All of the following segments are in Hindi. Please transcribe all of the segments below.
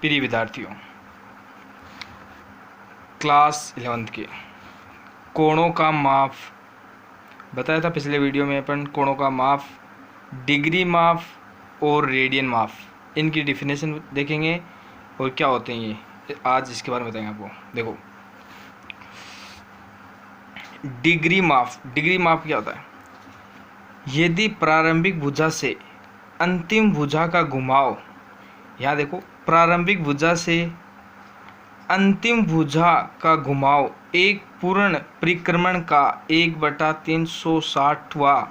प्रिय विद्यार्थियों, क्लास 11th के कोणों का माप बताया था पिछले वीडियो में। अपन कोणों का माप, डिग्री माप और रेडियन माप, इनकी डिफिनेशन देखेंगे और क्या होते हैं ये, आज इसके बारे में बताएंगे आपको। देखो, डिग्री माप क्या होता है? यदि प्रारंभिक भुजा से अंतिम भुजा का घुमाव, यहाँ देखो, प्रारंभिक भुजा से अंतिम भुजा का घुमाव एक पूर्ण परिक्रमण का 1/360वां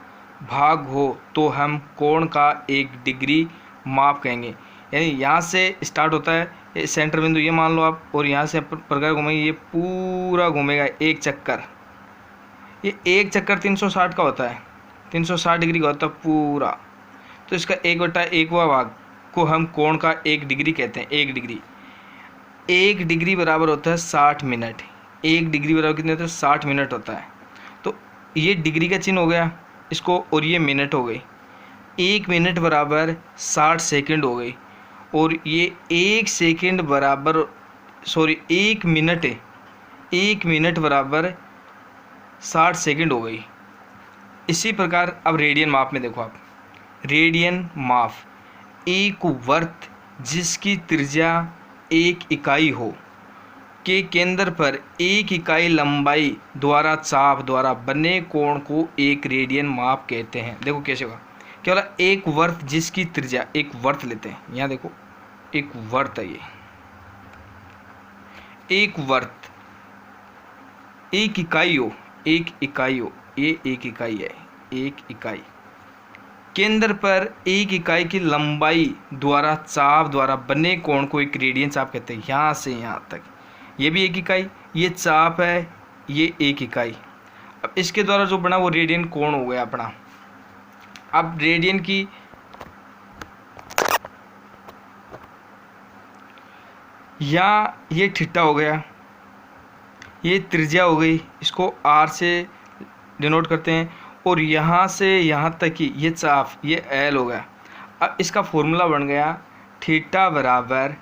भाग हो तो हम कोण का 1 डिग्री माप कहेंगे। यानी यहाँ से स्टार्ट होता है, ये सेंटर बिंदु ये मान लो आप, और यहाँ से प्रकार घुमाएंगे, ये पूरा घूमेगा एक चक्कर। ये एक चक्कर 360 का होता है, 360 डिग्री का होता है पूरा। तो इसका 1/1वां भाग को हम कोण का 1 डिग्री कहते हैं। 1 डिग्री बराबर होता है 60 मिनट। 1 डिग्री बराबर कितने होते हैं? 60 मिनट होता है। तो ये डिग्री का चिन्ह हो गया इसको, और ये मिनट हो गई। 1 मिनट बराबर 60 सेकंड हो गई, और ये 1 सेकंड बराबर 1 मिनट बराबर 60 सेकंड हो गई। इसी प्रकार अब रेडियन माप में देखो आप, रेडियन माप एक वृत्त जिसकी त्रिज्या 1 इकाई हो के केंद्र पर 1 इकाई लंबाई द्वारा चाप द्वारा बने कोण को एक रेडियन माप कहते हैं। देखो कैसे होगा, क्या बोला? एक वृत्त जिसकी त्रिज्या, एक वृत्त लेते हैं, यहाँ देखो एक वृत्त है, ये एक वृत्त 1 इकाई हो, ये 1 इकाई है, 1 इकाई केंद्र पर 1 इकाई की लंबाई द्वारा चाप द्वारा बने कोण को एक रेडियन चाप कहते हैं। यहाँ से यहाँ तक ये भी 1 इकाई, ये चाप है, ये 1 इकाई। अब इसके द्वारा जो बना वो रेडियन कोण हो गया अपना। अब रेडियन की ये थीटा हो गया, ये त्रिज्या हो गई, इसको r से डिनोट करते हैं, और यहाँ से यहाँ तक की ये चाप, ये L हो गया। अब इसका फॉर्मूला बन गया थीटा बराबर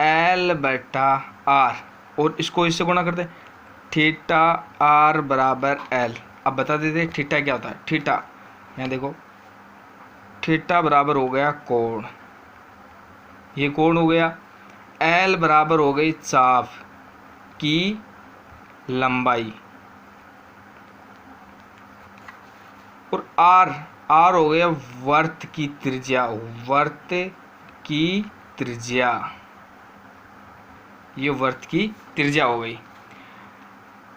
L/r, और इसको इससे गुणा करते हैं, थीटा r बराबर L। अब बता देते हैं थीटा क्या होता है। थीटा, यहाँ देखो, थीटा बराबर हो गया कोण, ये कोण हो गया। L बराबर हो गई चाप की लंबाई, और r हो गया वृत्त की त्रिज्या, ये वृत्त की त्रिज्या हो गई।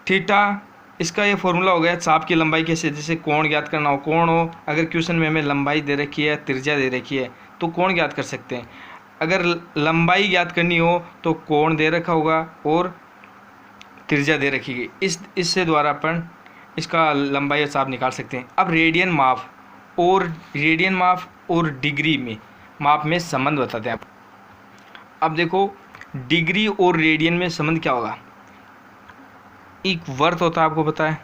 थीटा, इसका ये फॉर्मूला हो गया चाप की लंबाई कैसे, जैसे कोण ज्ञात करना हो, कोण हो, अगर क्वेश्चन में हमें लंबाई दे रखी है, त्रिज्या दे रखी है, तो कोण ज्ञात कर सकते हैं। अगर लंबाई ज्ञात करनी हो तो कोण दे रखा होगा और त्रिज्या दे रखी गई, इससे द्वारा अपन इसका लंबाई और चाप निकाल सकते हैं। अब रेडियन माप और डिग्री में माप में संबंध बताते हैं। अब देखो, डिग्री और रेडियन में संबंध क्या होगा? एक वृत्त होता है, आपको पता है,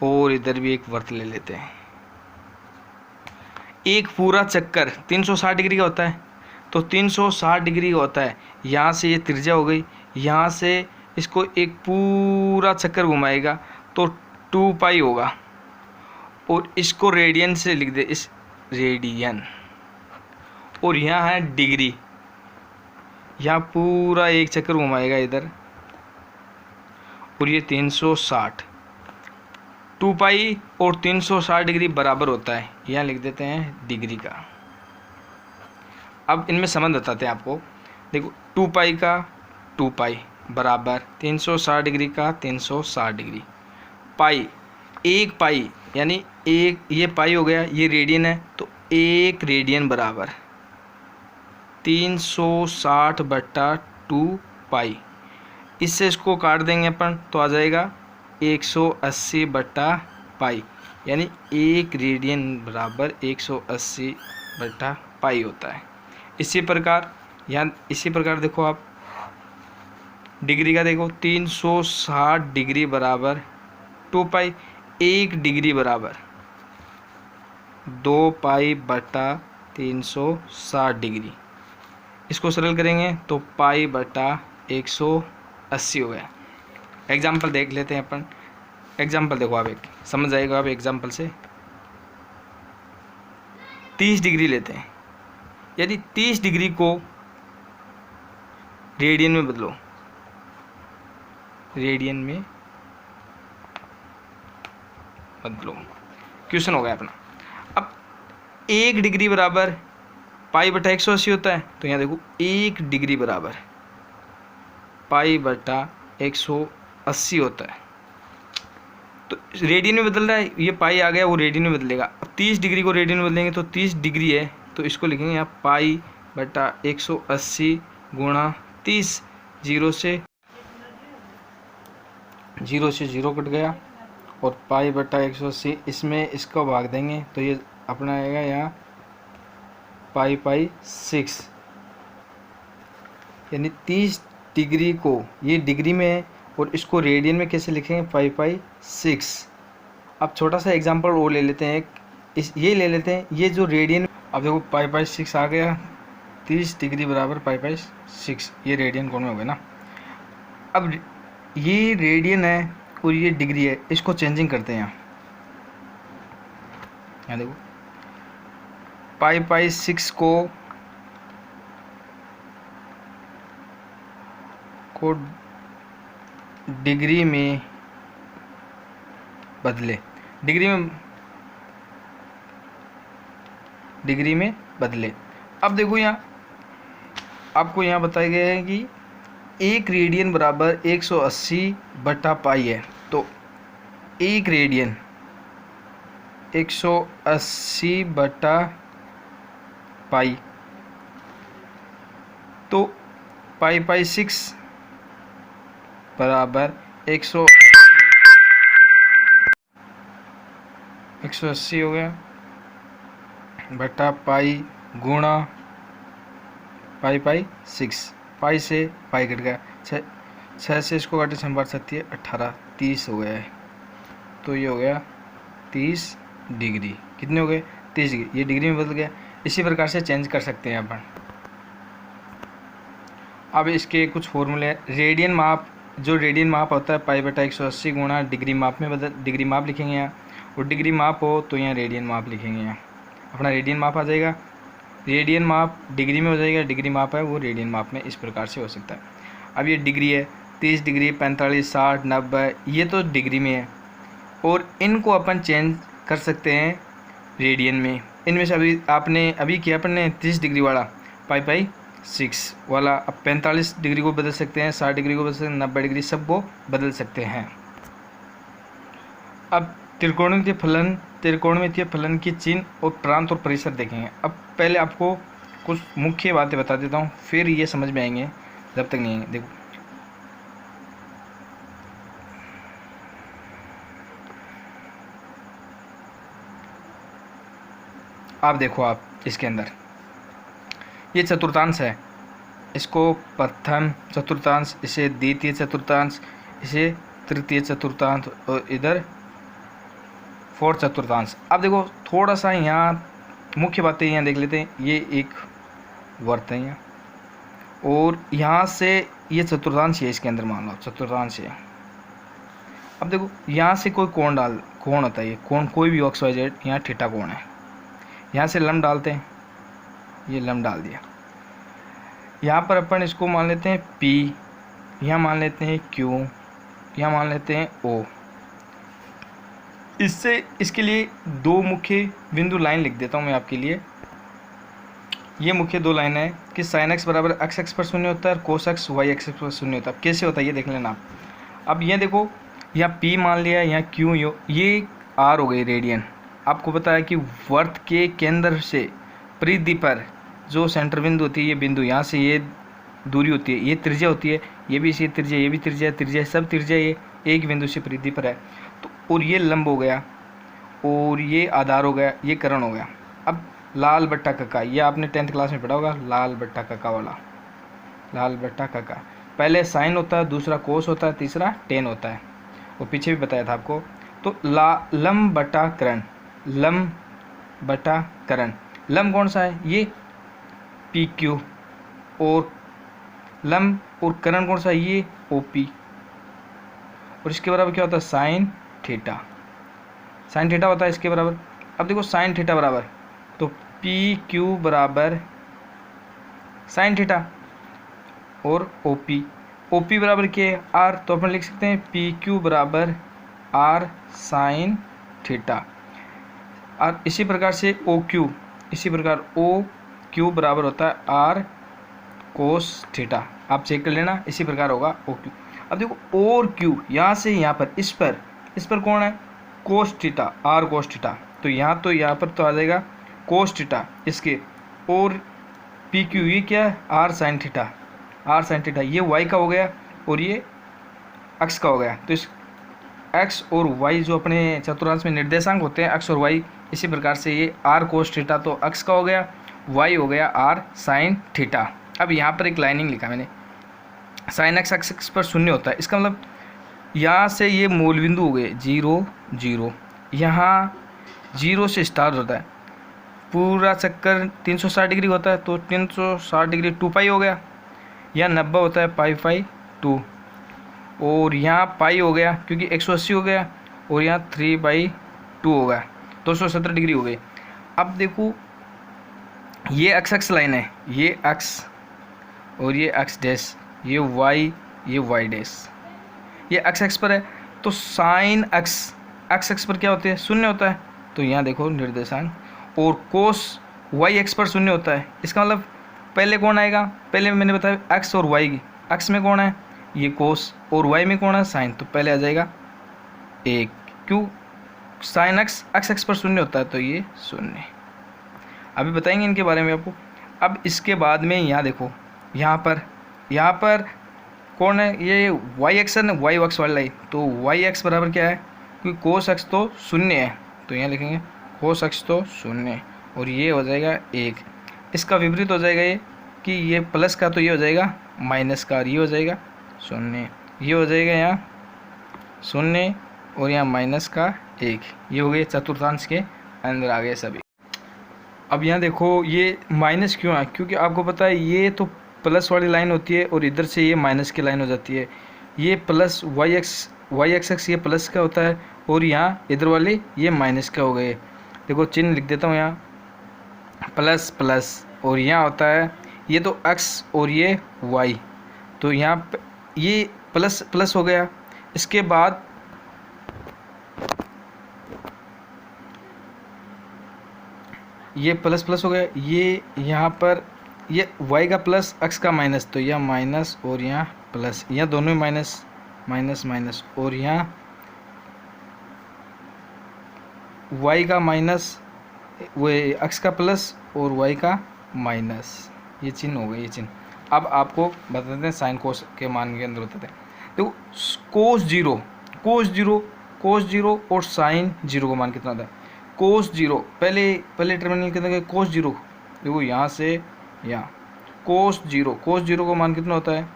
और इधर भी एक वृत्त ले लेते हैं। एक पूरा चक्कर 360 डिग्री का होता है, तो 360 डिग्री का होता है। यहाँ से ये त्रिज्या हो गई, यहाँ से इसको एक पूरा चक्कर घुमाएगा तो 2 पाई होगा, और इसको रेडियन से लिख दे, इस रेडियन। और यहाँ है डिग्री, यहाँ पूरा एक चक्कर घुमाएगा इधर, और ये 360, 2 पाई और 360 डिग्री बराबर होता है, यहाँ लिख देते हैं डिग्री का। अब इनमें संबंध बताते हैं आपको। देखो, 2 पाई का 2 पाई बराबर 360 डिग्री का 360 डिग्री। पाई, 1 पाई यानी एक, ये पाई हो गया, ये रेडियन है, तो 1 रेडियन बराबर 360/2 पाई। इससे इसको काट देंगे अपन तो आ जाएगा 180/पाई, यानी 1 रेडियन बराबर 180/पाई होता है। इसी प्रकार देखो आप, डिग्री का देखो, 360 डिग्री बराबर 2 पाई, 1 डिग्री बराबर 2 पाई/360 डिग्री। इसको सरल करेंगे तो पाई बटा 180 हो गया। एग्जाम्पल देख लेते हैं अपन। एग्जाम्पल देखो आप, एक समझ आएगा आप एग्जाम्पल से। 30 डिग्री लेते हैं, यदि 30 डिग्री को रेडियन में बदलो, रेडियन में बदलो, क्वेश्चन हो गया अपना। अब 1 डिग्री बराबर पाई बटा 180 होता है, तो यहाँ देखो 1 डिग्री बराबर पाई बटा 180 होता है। तो रेडियन में बदल रहा है, ये पाई आ गया, वो रेडियन में बदलेगा। अब 30 डिग्री को रेडियन में बदलेंगे तो 30 डिग्री है, तो इसको लिखेंगे यहाँ पाई बटा 180 गुणा 30। 0 से 0 कट गया, और पाई बटा 180 इसमें इसको भाग देंगे तो ये अपना आएगा यहाँ पाई 6, यानी 30 डिग्री को ये डिग्री में है और इसको रेडियन में कैसे लिखेंगे पाई 6। अब छोटा सा एग्जांपल और ले लेते हैं, इस ये ले लेते हैं, ये जो रेडियन, अब देखो पाई 6 आ गया, 30 डिग्री बराबर पाई 6, ये रेडियन कोण में हो गया ना। अब ये रेडियन है और ये डिग्री है, इसको चेंजिंग करते हैं। यहाँ देखो पाई 6 को डिग्री में बदले, डिग्री में बदले। अब देखो यहाँ आपको यहाँ बताया गया है कि 1 रेडियन बराबर 180 बटा पाई है, तो 1 रेडियन 180 बटा पाई, तो पाई 6 बराबर 180 हो गया बटा पाई गुणा पाई 6। पाई से पाई कट गया, 6 से इसको काटे 6 बार 7 18, 30 हो गया है। तो ये हो गया 30 डिग्री। कितने हो गए? 30 डिग्री। ये डिग्री में बदल गया। इसी प्रकार से चेंज कर सकते हैं अपन। अब इसके कुछ फॉर्मूले, रेडियन माप, जो रेडियन माप होता है पाई बटा 180 गुणा डिग्री माप में बदल, डिग्री माप लिखेंगे यहाँ, और डिग्री माप हो तो यहाँ रेडियन माप लिखेंगे। यहाँ अपना रेडियन माप आ जाएगा, रेडियन माप डिग्री में हो जाएगा, डिग्री माप है वो रेडियन माप में। इस प्रकार से हो सकता है। अब ये डिग्री है, 30 डिग्री, 45, 60, 90, ये तो डिग्री में है, और इनको अपन चेंज कर सकते हैं रेडियन में। इनमें से अभी किया अपन ने 30 डिग्री वाला पाई 6 वाला, अब 45 डिग्री को बदल सकते हैं, 60 डिग्री को बदल सकते हैं, 90 डिग्री सबको बदल सकते हैं। अब त्रिकोणमितीय फलन की चिन्ह और प्रांत और परिसर देखेंगे। अब पहले आपको कुछ मुख्य बातें बता देता हूँ, फिर ये समझ में आएंगे, जब तक नहीं आएंगे। देखो आप देखो, आप इसके अंदर ये चतुर्थांश है, इसको प्रथम चतुर्थांश, इसे द्वितीय चतुर्थांश, इसे तृतीय चतुर्थांश, और इधर फोर्थ चतुर्थांश। अब देखो थोड़ा सा यहाँ मुख्य बातें यहाँ देख लेते हैं। ये एक वर्त है यहाँ, और यहाँ से ये चतुर्थांश है, इसके अंदर मान लो चतुर्थांश है। अब देखो यहाँ से कोई कोण होता है, ये कोण कोई भी XY Z, यहाँ थीटा कोण है, यहाँ से लंब डालते हैं, ये लंब डाल दिया। यहाँ पर अपन इसको मान लेते हैं P, यहाँ मान लेते हैं Q, यहाँ मान लेते हैं O। इसके लिए दो मुख्य बिंदु लाइन लिख देता हूँ मैं आपके लिए। ये मुख्य दो लाइन है कि sin x बराबर x पर शून्य होता है और cos x y एक्स पर शून्य होता है। कैसे होता है ये देख लेना आप। अब ये देखो, यहाँ P मान लिया, यहाँ Q, ये R हो गई रेडियन। आपको पता है कि वर्त के केंद्र से परिधि पर जो सेंटर बिंदु होती है, ये बिंदु, यहाँ से ये दूरी होती है, ये त्रिज्या होती है, ये भी इसी त्रिज्या, ये भी त्रिज्या, सब त्रिज्या ये एक बिंदु से परिधि पर है। तो और ये लंब हो गया, और ये आधार हो गया, ये कर्ण हो गया। अब लाल बट्टा कक्का, ये आपने 10th क्लास में पढ़ा होगा, लाल बट्टा कक्का वाला, लाल बट्टा कक्का। पहले साइन होता है, दूसरा कोस होता है, तीसरा टेन होता है, वो पीछे भी बताया था आपको। तो लंब बटा कर्ण, लंब बटा कर्ण, लंब कौन सा है? ये PQ, और लंब और करण कौन सा, ये OP, और इसके बराबर क्या होता है, साइन थीटा। साइन थीटा होता है इसके बराबर। अब देखो साइन थीटा बराबर, तो PQ बराबर साइन थीटा और OP बराबर क्या है, R, तो अपन लिख सकते हैं PQ बराबर R साइन थीटा। और इसी प्रकार से OQ, इसी प्रकार OQ बराबर होता है R कोस थीटा। आप चेक कर लेना, इसी प्रकार होगा OQ। अब देखो और Q, यहाँ से यहाँ पर इस पर कौन है, cos theta, R cos theta, तो यहाँ पर तो आ जाएगा कोस थीटा इसके, और PQ ये क्या है, R sine theta, R sine theta, ये Y का हो गया और ये X का हो गया। तो इस X और Y जो अपने चतुर्थांश में निर्देशांक होते हैं X और Y, इसी प्रकार से ये R कोस थीटा तो X का हो गया, Y हो गया R साइन थीटा। अब यहाँ पर एक लाइनिंग लिखा मैंने, साइन X एक्सिस पर शून्य होता है, इसका मतलब यहाँ से ये मूल बिंदु हो गए 0 0, यहाँ 0 से स्टार्ट होता है, पूरा चक्कर 360 डिग्री होता है, तो 360 डिग्री 2 पाई हो गया, यहाँ 90 होता है पाई 2, और यहाँ पाई हो गया क्योंकि 180 हो गया, और यहाँ 3/2 हो गया, 270 डिग्री हो गई। अब देखो ये x लाइन है, ये x और ये x डैश, ये y डैश, ये x पर है, तो साइन x पर क्या होते हैं, शून्य होता है, तो यहाँ देखो निर्देशांक, और कोस y पर शून्य होता है, इसका मतलब पहले कौन आएगा, पहले मैंने बताया x और y की, x में कौन है ये कोस, और y में कौन है साइन, तो पहले आ जाएगा 1, क्यों, साइन x पर शून्य होता है, तो ये शून्य। अभी बताएंगे इनके बारे में आपको। अब इसके बाद में यहाँ देखो, यहाँ पर कौन है, ये y एक्सन है, y अक्ष वाला है, तो y एक्स बराबर क्या है, क्योंकि कोस x तो शून्य है, तो यहाँ लिखेंगे कोस x तो शून्य, और ये हो जाएगा 1। इसका विपरीत हो जाएगा ये, कि ये प्लस का तो ये हो जाएगा माइनस का, और ये हो जाएगा शून्य, ये हो जाएगा यहाँ शून्य, और यहाँ माइनस का 1, ये हो गए चतुर्थांश के अंदर आ गए सभी। अब यहाँ देखो ये माइनस क्यों है, क्योंकि आपको पता है ये तो प्लस वाली लाइन होती है, और इधर से ये माइनस की लाइन हो जाती है, ये प्लस y एक्स ये प्लस का होता है, और यहाँ इधर वाले ये माइनस का हो गए। देखो चिन्ह लिख देता हूँ, यहाँ प्लस प्लस, और यहाँ होता है ये तो x और ये y, तो यहाँ ये प्लस प्लस हो गया। इसके बाद ये प्लस प्लस हो गया, ये यहाँ पर ये y का प्लस x का माइनस, तो यह माइनस और यहाँ प्लस, यहाँ दोनों में माइनस माइनस माइनस, और यहाँ y का माइनस, वो x का प्लस और y का माइनस, ये चिन्ह हो गए, ये चिन्ह। अब आपको बताते हैं साइन कोस के मान के अंदर होते थे। देखो कोस जीरो और साइन जीरो का मान कितना था, कोस जीरो पहले टर्मिनल के अंदर कोस जीरो, देखो यहाँ से यहाँ कोस जीरो का मान कितना होता है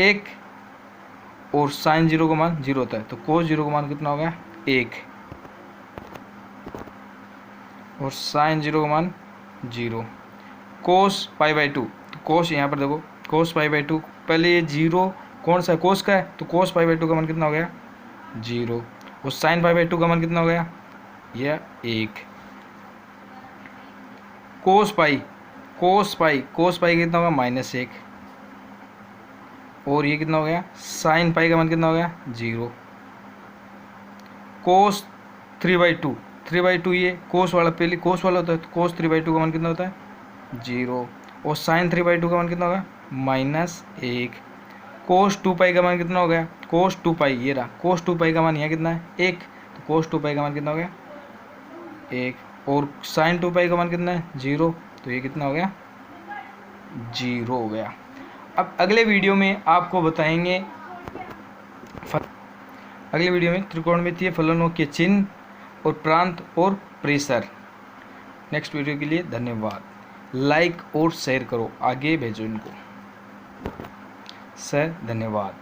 1, और साइन जीरो का मान 0 होता है, तो कोस जीरो का मान कितना होगा 1, और साइन जीरो का मान 0। कोस π/2, तो कोस यहाँ पर देखो कोस π/2, पहले ये 0 कौन सा कोस का है, तो कोस π/2 का मान कितना हो गया 0, और साइन π/2 का मान कितना हो गया यह 1। कोस पाई कितना होगा -1, और ये कितना हो गया साइन पाई का मान कितना हो गया 0। कोस 3/2 ये कोस वाला पहले कोस वाला होता है, तो कोस 3/2 का मान कितना होता है 0, और साइन 3/2 का मान कितना होगा -1। कोस 2 पाई का मान कितना हो गया, कोस 2 पाई ये रहा, कोस 2 पाई का मान यहाँ कितना है 1, तो कोस 2 पाई का मान कितना हो गया 1, और साइन 2 पाई का मान कितना है 0, तो ये कितना हो गया 0 हो गया। अब अगले वीडियो में आपको बताएंगे, अगले वीडियो में त्रिकोणमितीय फलनों के चिन्ह और प्रांत और प्रेशर। नेक्स्ट वीडियो के लिए धन्यवाद। लाइक और शेयर करो, आगे भेजो इनको सर, धन्यवाद।